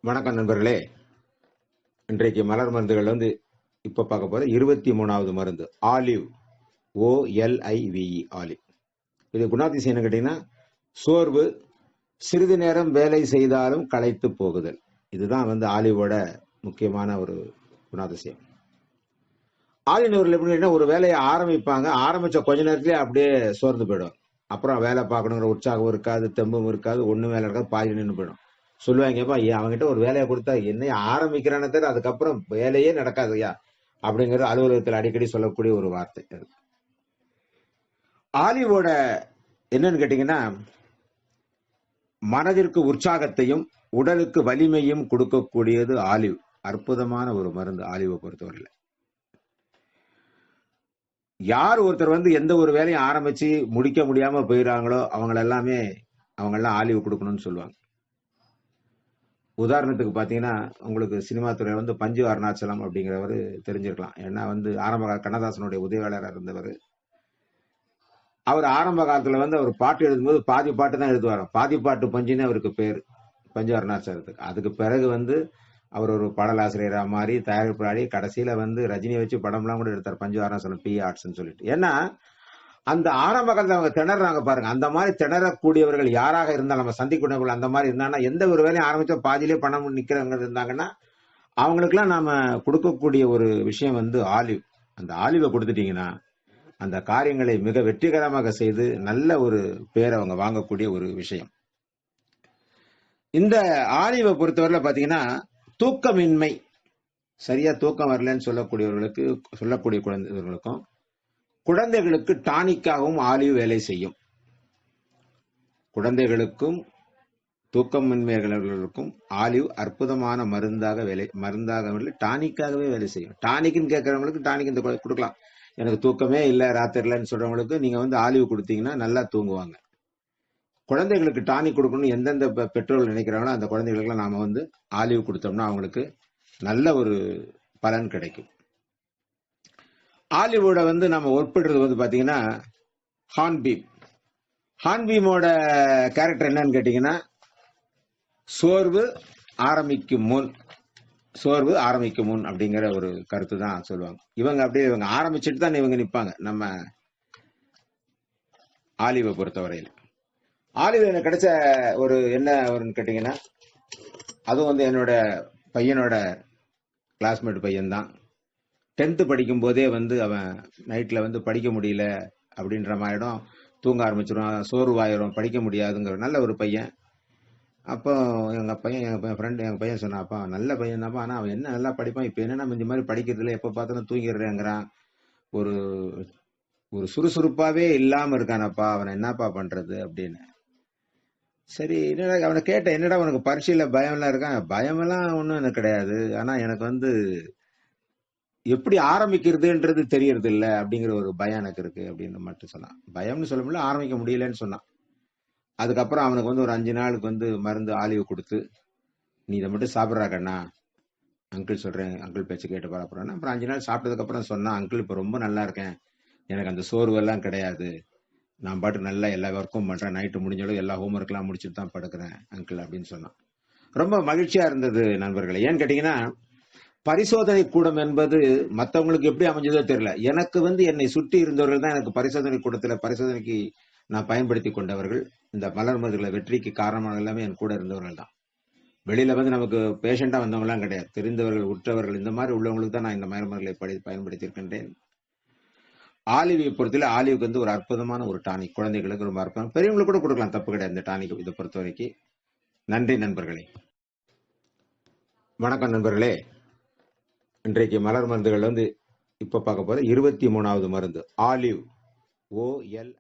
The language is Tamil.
வணக்கம் நண்பர்களே. இன்றைக்கு மலர் மருந்துகள் இப்ப பார்க்க போற 23வது மருந்து ஆலிவ். OLIVE olive. இது குணாதிசயம் என்ன கேட்டீங்கன்னா, சோர்வு, சிறிது நேரம் வேலை செய்தாலும் களைத்து போகுதல். இதுதான் ஆலிவோட முக்கியமான ஒரு குணாதிசயம். ஆலினவர்கள் எப்படி கேட்டீங்கன்னா, ஒரு வேலையை ஆரம்பிப்பாங்க, ஆரம்பிச்ச கொஞ்ச நேரத்திலேயே அப்படியே சோர்ந்து போயிடும். அப்புறம் வேலை பார்க்கணுங்கிற உற்சாகம் இருக்காது, தெம்பும் இருக்காது, ஒண்ணு வேலை இருக்காது, பாதி நின்று போயிடும். சொல்லுவாங்கப்பா, அவங்ககிட்ட ஒரு வேலையை கொடுத்தா என்னைய ஆரம்பிக்கிறானே தவிர அதுக்கப்புறம் வேலையே நடக்காது ஐயா அப்படிங்கிறது அலுவலகத்தில் அடிக்கடி சொல்லக்கூடிய ஒரு வார்த்தை. ஆலிவோட என்னன்னு கேட்டீங்கன்னா, மனதிற்கு உற்சாகத்தையும் உடலுக்கு வலிமையும் கொடுக்கக்கூடியது ஆலிவ். அற்புதமான ஒரு மருந்து ஆலிவை பொறுத்தவரையில். யார் ஒருத்தர் எந்த ஒரு வேலையும் ஆரம்பிச்சு முடிக்க முடியாம போயிடறாங்களோ அவங்களெல்லாம் ஆலிவு கொடுக்கணும்னு சொல்லுவாங்க. உதாரணத்துக்கு பாத்தீங்கன்னா, உங்களுக்கு சினிமா துறையில பஞ்சு அருணாச்சலம் அப்படிங்கிறவர் தெரிஞ்சிருக்கலாம். ஏன்னா ஆரம்ப கண்ணதாசனுடைய உதவியாளராக இருந்தவர். அவர் ஆரம்ப காலத்துல அவர் பாட்டு எழுதும்போது பாதி பாட்டு தான் எழுதுவார். பாதி பாட்டு பஞ்சுன்னு அவருக்கு பேர், பஞ்சு அருணாச்சலத்துக்கு. அதுக்கு பிறகு அவர் ஒரு பாடலாசிரியரா மாறி தயாரிப்பாளி, கடைசியில ரஜினியை வச்சு படம்லாம் கூட எடுத்தார், பஞ்சு அருணாச்சலம் பி ஆர்ட்ஸ்ன்னு சொல்லிட்டு. ஏன்னா அந்த ஆரம்ப காலத்துல அவங்க திணறாங்க பாருங்க. அந்த மாதிரி திணறக்கூடியவர்கள் யாராக இருந்தாலும், நம்ம சந்திக்கக்கூடியவர்கள் அந்த மாதிரி இருந்தாங்கன்னா, எந்த ஒரு வேலையும் ஆரம்பிச்சா பாதியிலே பண்ண நிக்கிறவங்க இருந்தாங்கன்னா, அவங்களுக்கெல்லாம் நாம கொடுக்கக்கூடிய ஒரு விஷயம் ஆலிவ். அந்த ஆலிவை கொடுத்துட்டீங்கன்னா, அந்த காரியங்களை மிக வெற்றிகரமாக செய்து நல்ல ஒரு பேரை அவங்க வாங்கக்கூடிய ஒரு விஷயம். இந்த ஆலிவை பொறுத்தவரையில பாத்தீங்கன்னா, தூக்கமின்மை, சரியா தூக்கம் வரலன்னு சொல்லக்கூடிய குழந்தைகளுக்கும், குழந்தைகளுக்கு டானிக்காகவும் ஆலிவ் வேலை செய்யும். குழந்தைகளுக்கும் தூக்கமின்மைகளுக்கும் ஆலிவ் அற்புதமான மருந்தாக டானிக்காகவே வேலை செய்யும். டானிக்னு கேட்கறவங்களுக்கு டானிக் இந்த கொடுக்கலாம். எனக்கு தூக்கமே இல்லை ராத்திரிலன்னு சொல்றவங்களுக்கு நீங்க ஆலிவ் கொடுத்தீங்கன்னா நல்லா தூங்குவாங்க. குழந்தைகளுக்கு டானிக் கொடுக்கணும்னு எந்தெந்த பெற்றோர்கள் நினைக்கிறாங்களோ அந்த குழந்தைகளுக்கு நாம ஆலிவ் கொடுத்தோம்னா அவங்களுக்கு நல்ல ஒரு பலன் கிடைக்கும். ஆலிவோட நம்ம ஒப்பிடுறது பாத்தீங்கன்னா ஹார்ன்பீம். ஹார்ன்பீமோட கேரக்டர் என்னன்னு கேட்டீங்கன்னா, சோர்வு ஆரம்பிக்கும் முன் அப்படிங்கிற ஒரு கருத்து தான் சொல்லுவாங்க. இவங்க ஆரம்பிச்சுட்டு தான் இவங்க நிற்பாங்க. நம்ம ஆலிவை பொறுத்தவரையில் ஆலிவ் எனக்கு கிடைச்ச ஒரு என்ன வரும்னு கேட்டீங்கன்னா, அதுவும் என்னோட பையனோட கிளாஸ்மேட் பையன் தான். 10th படிக்கும் போதே அவன் நைட்ல படிக்க முடியல அப்படின்ற மாதிரிடும், தூங்க ஆரம்பிச்சிடும், சோர்வாயிரும், படிக்க முடியாதுங்கிற நல்ல ஒரு பையன். அப்போ எங்க பையன் சொன்னாப்பா, நல்ல பையன் தான்ப்பா, ஆனா அவன் என்ன நல்லா படிப்பான், இப்ப என்னன்னா இந்த மாதிரி படிக்கிறதுல எப்ப பார்த்தாலும் தூங்கிடுறேங்கிறான், ஒரு ஒரு சுறுசுறுப்பாவே இல்லாம இருக்கானப்பா, அவனை என்னப்பா பண்றது அப்படின்னு. சரி, என்னடா அவனை கேட்டேன், என்னடா உனக்கு பரீட்சையில பயம்லாம் இருக்கான்? பயமெல்லாம் ஒன்றும் எனக்கு கிடையாது, ஆனா எனக்கு எப்படி ஆரம்பிக்கிறதுன்றது தெரியறது இல்லை அப்படிங்கிற ஒரு பயம் எனக்கு இருக்கு அப்படின்னு மட்டும் சொன்னான். பயம்னு சொல்ல முடியல, ஆரம்பிக்க முடியலன்னு சொன்னான். அதுக்கப்புறம் அவனுக்கு ஒரு 5 நாளுக்கு மருந்து ஆலிவு கொடுத்து, நீ இதை மட்டும் சாப்பிட்றா கண்ணா, அங்கிள் சொல்றேன், அங்கிள் பேச்சு கேட்டு பாருன்னா. அப்புறம் 5 நாள் சாப்பிட்டதுக்கு அப்புறம் சொன்னான், அங்கிள் இப்ப ரொம்ப நல்லா இருக்கேன், எனக்கு அந்த சோர்வு எல்லாம் கிடையாது, நான் பாட்டு நல்லா எல்லா ஒர்க்கும் பண்றேன், நைட்டு முடிஞ்சளவு எல்லா ஹோம்ஒர்க் எல்லாம் முடிச்சுட்டு தான் படுக்கிறேன் அங்கிள் அப்படின்னு சொன்னான். ரொம்ப மகிழ்ச்சியா இருந்தது நண்பர்களே. ஏன்னு கேட்டீங்கன்னா, பரிசோதனை கூடம் என்பது மற்றவங்களுக்கு எப்படி அமைஞ்சதோ தெரியல, எனக்கு என்னை சுற்றி இருந்தவர்கள் தான் எனக்கு பரிசோதனை கூடத்துல பரிசோதனைக்கு நான் பயன்படுத்தி கொண்டவர்கள். இந்த மலர் மருந்துகளை வெற்றிக்கு காரணமாக எல்லாமே என் கூட இருந்தவர்கள் தான். வெளியில நமக்கு பேஷண்டா வந்தவங்க எல்லாம் கிடையாது, தெரிந்தவர்கள், உற்றவர்கள், இந்த மாதிரி உள்ளவங்களுக்கு தான் நான் இந்த மலர் மருந்துகளை பயன்படுத்தி இருக்கின்றேன். ஆலிவை பொறுத்தவரை ஆலிவுக்கு ஒரு அற்புதமான ஒரு டானிக், குழந்தைகளுக்கு ரொம்ப அற்புதம், பெரியவங்களுக்கு கூட கொடுக்கலாம், தப்பு கிடையாது இந்த டானிக் இதை பொறுத்த வரைக்கும். நன்றி நண்பர்களே. வணக்கம் நண்பர்களே. இன்றைக்கு மலர் மருந்துகள் இப்ப பார்க்க போற 23வது மருந்து ஆலிவ். OLIVE.